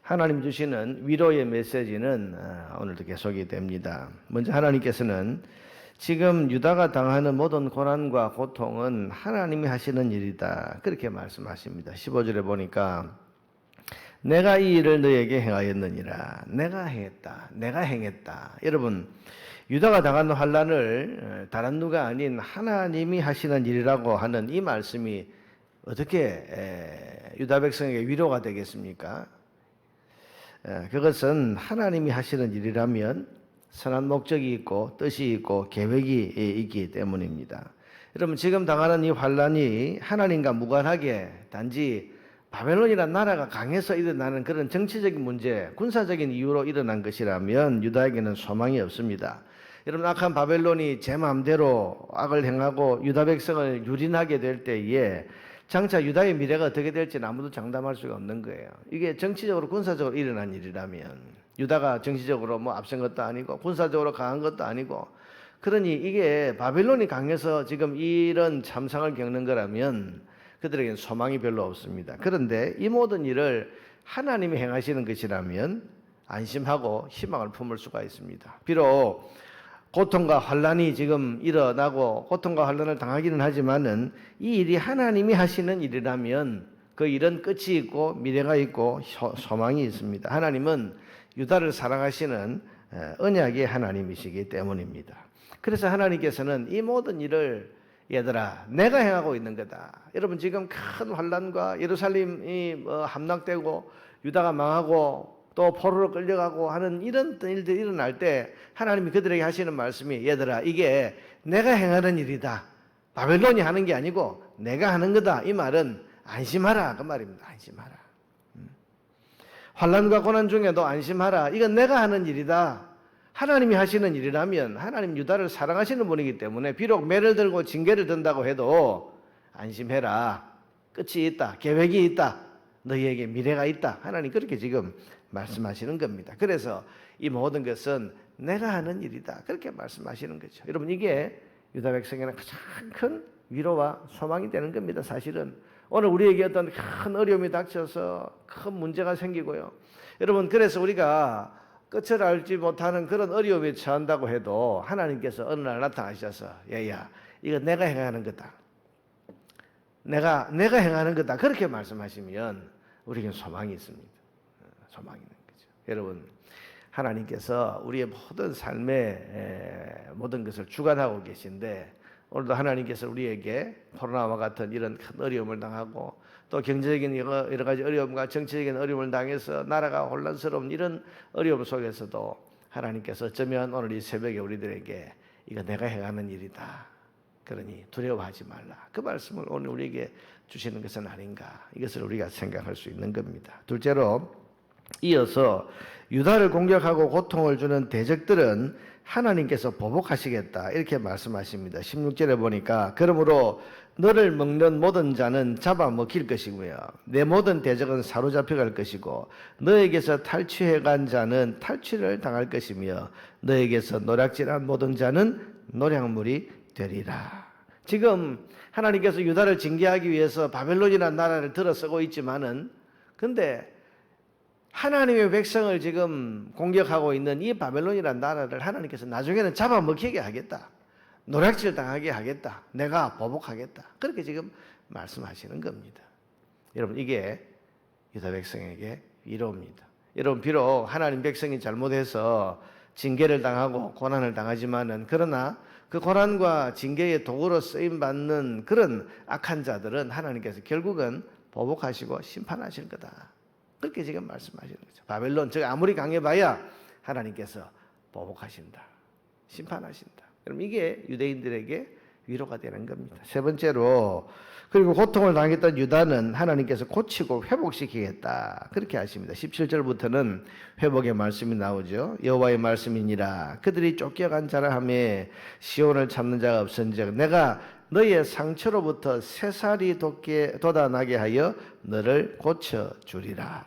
하나님 주시는 위로의 메시지는 오늘도 계속이 됩니다. 먼저 하나님께서는 지금 유다가 당하는 모든 고난과 고통은 하나님이 하시는 일이다, 그렇게 말씀하십니다. 15절에 보니까 내가 이 일을 너에게 행하였느니라. 내가 행했다, 내가 행했다. 여러분, 유다가 당하는 환난을 다른 누가 아닌 하나님이 하시는 일이라고 하는 이 말씀이 어떻게 유다 백성에게 위로가 되겠습니까? 그것은 하나님이 하시는 일이라면 선한 목적이 있고 뜻이 있고 계획이 있기 때문입니다. 여러분, 지금 당하는 이 환란이 하나님과 무관하게 단지 바벨론이라는 나라가 강해서 일어나는 그런 정치적인 문제, 군사적인 이유로 일어난 것이라면 유다에게는 소망이 없습니다. 여러분, 악한 바벨론이 제 마음대로 악을 행하고 유다 백성을 유린하게 될 때에 장차 유다의 미래가 어떻게 될지는 아무도 장담할 수가 없는 거예요. 이게 정치적으로 군사적으로 일어난 일이라면, 유다가 정치적으로 앞선 것도 아니고 군사적으로 강한 것도 아니고, 그러니 이게 바벨론이 강해서 지금 이런 참상을 겪는 거라면 그들에게는 소망이 별로 없습니다. 그런데 이 모든 일을 하나님이 행하시는 것이라면 안심하고 희망을 품을 수가 있습니다. 비록 고통과 환란이 지금 일어나고 고통과 환란을 당하기는 하지만은 이 일이 하나님이 하시는 일이라면 그 일은 끝이 있고 미래가 있고 소망이 있습니다. 하나님은 유다를 사랑하시는 언약의 하나님이시기 때문입니다. 그래서 하나님께서는 이 모든 일을 얘들아, 내가 행하고 있는 거다. 여러분, 지금 큰 환란과 예루살렘이 함락되고 유다가 망하고 또 포로로 끌려가고 하는 이런 일들이 일어날 때 하나님이 그들에게 하시는 말씀이, 얘들아, 이게 내가 행하는 일이다. 바벨론이 하는 게 아니고 내가 하는 거다. 이 말은 안심하라, 그 말입니다. 안심하라. 환란과 고난 중에도 안심하라. 이건 내가 하는 일이다. 하나님이 하시는 일이라면 하나님 유다를 사랑하시는 분이기 때문에 비록 매를 들고 징계를 든다고 해도 안심해라. 끝이 있다. 계획이 있다. 너희에게 미래가 있다. 하나님 그렇게 지금 말씀하시는 겁니다. 그래서 이 모든 것은 내가 하는 일이다, 그렇게 말씀하시는 거죠. 여러분, 이게 유다 백성에게는 가장 큰 위로와 소망이 되는 겁니다. 사실은 오늘 우리에게 어떤 큰 어려움이 닥쳐서 큰 문제가 생기고요. 여러분, 그래서 우리가 끝을 알지 못하는 그런 어려움에 처한다고 해도 하나님께서 어느 날 나타나셔서, 얘야, 이거 내가 행하는 거다. 내가 행하는 거다. 그렇게 말씀하시면 우리에겐 소망이 있습니다. 소망이 있는 거죠. 여러분, 하나님께서 우리의 모든 삶의 모든 것을 주관하고 계신데, 오늘도 하나님께서 우리에게 코로나와 같은 이런 큰 어려움을 당하고 또 경제적인 여러 가지 어려움과 정치적인 어려움을 당해서 나라가 혼란스러운 이런 어려움 속에서도 하나님께서 어쩌면 오늘 이 새벽에 우리들에게 이거 내가 행하는 일이다, 그러니 두려워하지 말라, 그 말씀을 오늘 우리에게 주시는 것은 아닌가, 이것을 우리가 생각할 수 있는 겁니다. 둘째로, 이어서 유다를 공격하고 고통을 주는 대적들은 하나님께서 보복하시겠다, 이렇게 말씀하십니다. 16절에 보니까 그러므로 너를 먹는 모든 자는 잡아먹힐 것이고요, 내 모든 대적은 사로잡혀갈 것이고 너에게서 탈취해간 자는 탈취를 당할 것이며 너에게서 노략질한 모든 자는 노략물이 되리라. 지금 하나님께서 유다를 징계하기 위해서 바벨론이라는 나라를 들어서고 있지만은, 근데 하나님의 백성을 지금 공격하고 있는 이 바벨론이라는 나라를 하나님께서 나중에는 잡아먹히게 하겠다, 노략질 당하게 하겠다, 내가 보복하겠다, 그렇게 지금 말씀하시는 겁니다. 여러분, 이게 유다 백성에게 위로입니다. 여러분, 비록 하나님 백성이 잘못해서 징계를 당하고 고난을 당하지만은, 그러나 그 고난과 징계의 도구로 쓰임받는 그런 악한 자들은 하나님께서 결국은 보복하시고 심판하실 거다, 그렇게 지금 말씀하시는 거죠. 바벨론, 즉 아무리 강해봐야 하나님께서 보복하신다, 심판하신다. 그럼 이게 유대인들에게 위로가 되는 겁니다. 세 번째로, 그리고 고통을 당했던 유다는 하나님께서 고치고 회복시키겠다, 그렇게 하십니다. 17절부터는 회복의 말씀이 나오죠. 여호와의 말씀이니라. 그들이 쫓겨간 자라 하며 시온을 찾는 자가 없은즉 내가 너의 상처로부터 새살이 돋아나게 하여 너를 고쳐주리라.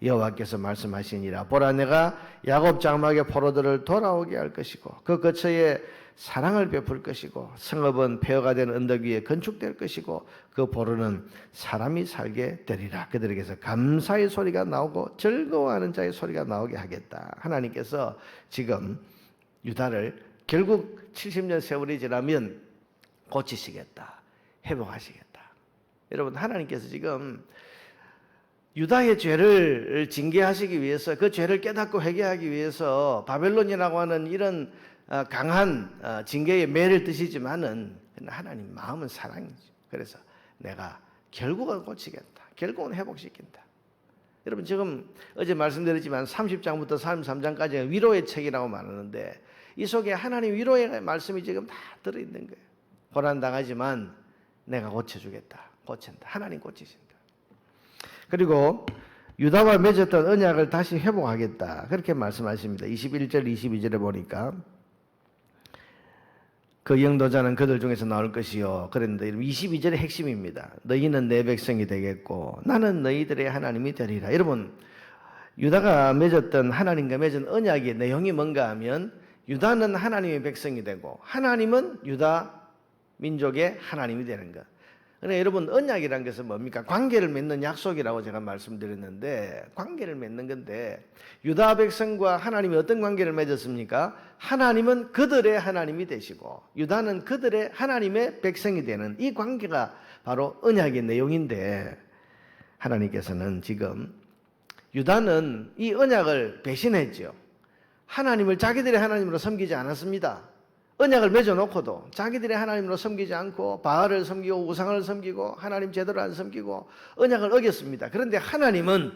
여호와께서 말씀하시니라. 보라, 내가 야곱 장막의 포로들을 돌아오게 할 것이고 그 거처에 사랑을 베풀 것이고 성읍은 폐허가 된 언덕 위에 건축될 것이고 그 포로는 사람이 살게 되리라. 그들에게서 감사의 소리가 나오고 즐거워하는 자의 소리가 나오게 하겠다. 하나님께서 지금 유다를 결국 70년 세월이 지나면 고치시겠다, 회복하시겠다. 여러분, 하나님께서 지금 유다의 죄를 징계하시기 위해서, 그 죄를 깨닫고 회개하기 위해서 바벨론이라고 하는 이런 강한 징계의 매를 드시지만은 하나님 마음은 사랑이죠. 그래서 내가 결국은 고치겠다, 결국은 회복시킨다. 여러분, 지금 어제 말씀드렸지만 30장부터 33장까지는 위로의 책이라고 말하는데 이 속에 하나님 위로의 말씀이 지금 다 들어있는 거예요. 고난당하지만 내가 고쳐주겠다, 고친다. 하나님 고치신다. 그리고 유다와 맺었던 언약을 다시 회복하겠다, 그렇게 말씀하십니다. 21절 22절에 보니까 그 영도자는 그들 중에서 나올 것이요. 그런데 22절의 핵심입니다. 너희는 내 백성이 되겠고 나는 너희들의 하나님이 되리라. 여러분, 유다가 맺었던, 하나님과 맺은 언약의 내용이 뭔가 하면 유다는 하나님의 백성이 되고 하나님은 유다 민족의 하나님이 되는 것. 그러니까 여러분, 언약이라는 것은 뭡니까? 관계를 맺는 약속이라고 제가 말씀드렸는데, 관계를 맺는 건데 유다 백성과 하나님이 어떤 관계를 맺었습니까? 하나님은 그들의 하나님이 되시고 유다는 그들의 하나님의 백성이 되는 이 관계가 바로 언약의 내용인데, 하나님께서는 지금 유다는 이 언약을 배신했죠. 하나님을 자기들의 하나님으로 섬기지 않았습니다. 언약을 맺어놓고도 자기들의 하나님으로 섬기지 않고 바알을 섬기고 우상을 섬기고 하나님 제대로 안 섬기고 언약을 어겼습니다. 그런데 하나님은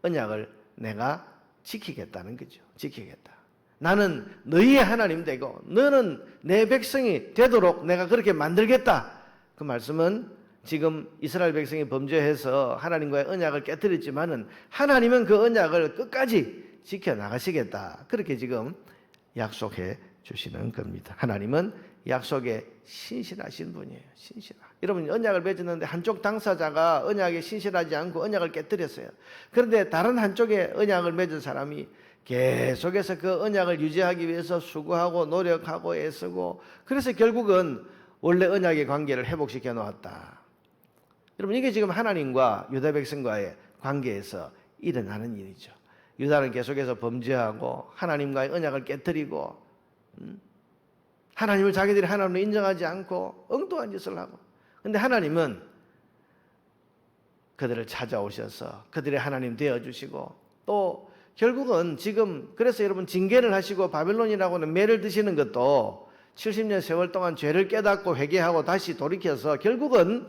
언약을 내가 지키겠다는 거죠. 지키겠다. 나는 너희의 하나님 되고 너는 내 백성이 되도록 내가 그렇게 만들겠다. 그 말씀은 지금 이스라엘 백성이 범죄해서 하나님과의 언약을 깨뜨렸지만은 하나님은 그 언약을 끝까지 지켜나가시겠다. 그렇게 지금 약속해 주시는 겁니다. 하나님은 약속에 신실하신 분이에요. 여러분, 언약을 맺었는데 한쪽 당사자가 언약에 신실하지 않고 언약을 깨뜨렸어요. 그런데 다른 한쪽에 언약을 맺은 사람이 계속해서 그 언약을 유지하기 위해서 수고하고 노력하고 애쓰고, 그래서 결국은 원래 언약의 관계를 회복시켜 놓았다. 여러분, 이게 지금 하나님과 유다 백성과의 관계에서 일어나는 일이죠. 유다는 계속해서 범죄하고 하나님과의 언약을 깨뜨리고 하나님을 자기들이 하나님으로 인정하지 않고 엉뚱한 짓을 하고, 그런데 하나님은 그들을 찾아오셔서 그들의 하나님 되어주시고, 또 결국은 지금 그래서 여러분, 징계를 하시고 바벨론이라고 하는 매를 드시는 것도 70년 세월 동안 죄를 깨닫고 회개하고 다시 돌이켜서 결국은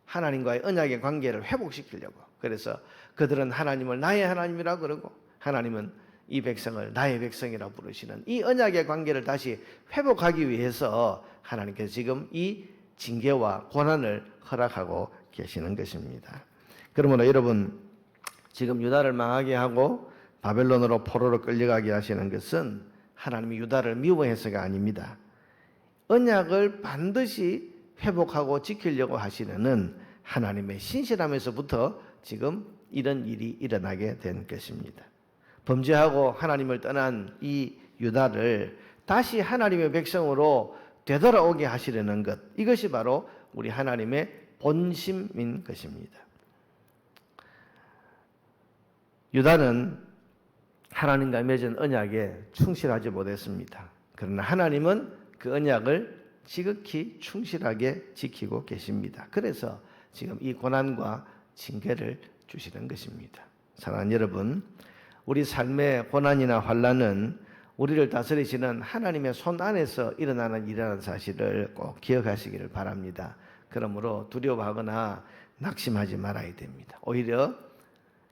하나님과의 언약의 관계를 회복시키려고. 그래서 그들은 하나님을 나의 하나님이라고 그러고 하나님은 이 백성을 나의 백성이라고 부르시는 이 언약의 관계를 다시 회복하기 위해서 하나님께서 지금 이 징계와 고난을 허락하고 계시는 것입니다. 그러므로 여러분, 지금 유다를 망하게 하고 바벨론으로 포로로 끌려가게 하시는 것은 하나님이 유다를 미워해서가 아닙니다. 언약을 반드시 회복하고 지키려고 하시는 하나님의 신실함에서부터 지금 이런 일이 일어나게 된 것입니다. 범죄하고 하나님을 떠난 이 유다를 다시 하나님의 백성으로 되돌아오게 하시려는 것, 이것이 바로 우리 하나님의 본심인 것입니다. 유다는 하나님과 맺은 언약에 충실하지 못했습니다. 그러나 하나님은 그 언약을 지극히 충실하게 지키고 계십니다. 그래서 지금 이 고난과 징계를 주시는 것입니다. 사랑하는 여러분, 우리 삶의 고난이나 환난은 우리를 다스리시는 하나님의 손 안에서 일어나는 일이라는 사실을 꼭 기억하시기를 바랍니다. 그러므로 두려워하거나 낙심하지 말아야 됩니다. 오히려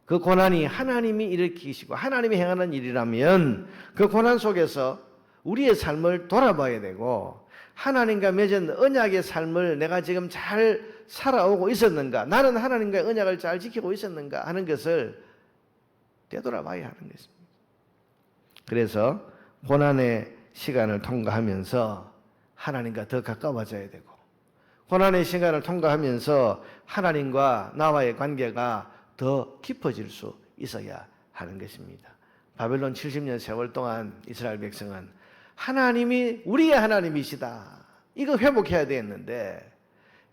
그 고난이 하나님이 일으키시고 하나님이 행하는 일이라면 그 고난 속에서 우리의 삶을 돌아봐야 되고, 하나님과 맺은 언약의 삶을 내가 지금 잘 살아오고 있었는가, 나는 하나님과의 언약을 잘 지키고 있었는가 하는 것을 되돌아봐야 하는 것입니다. 그래서 고난의 시간을 통과하면서 하나님과 더 가까워져야 되고, 고난의 시간을 통과하면서 하나님과 나와의 관계가 더 깊어질 수 있어야 하는 것입니다. 바벨론 70년 세월 동안 이스라엘 백성은 하나님이 우리의 하나님이시다. 이거 회복해야 되었는데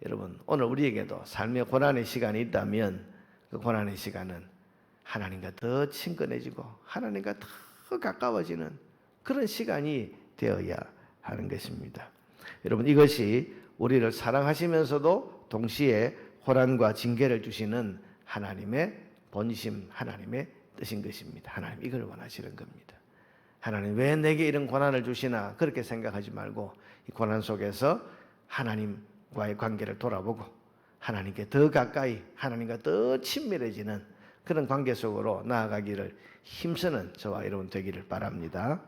여러분 오늘 우리에게도 삶의 고난의 시간이 있다면 그 고난의 시간은 하나님과 더 친근해지고 하나님과 더 가까워지는 그런 시간이 되어야 하는 것입니다. 여러분 이것이 우리를 사랑하시면서도 동시에 고난과 징계를 주시는 하나님의 본심, 하나님의 뜻인 것입니다. 하나님 이걸 원하시는 겁니다. 하나님 왜 내게 이런 고난을 주시나 그렇게 생각하지 말고 이 고난 속에서 하나님과의 관계를 돌아보고 하나님께 더 가까이 하나님과 더 친밀해지는 그런 관계 속으로 나아가기를 힘쓰는 저와 여러분 되기를 바랍니다.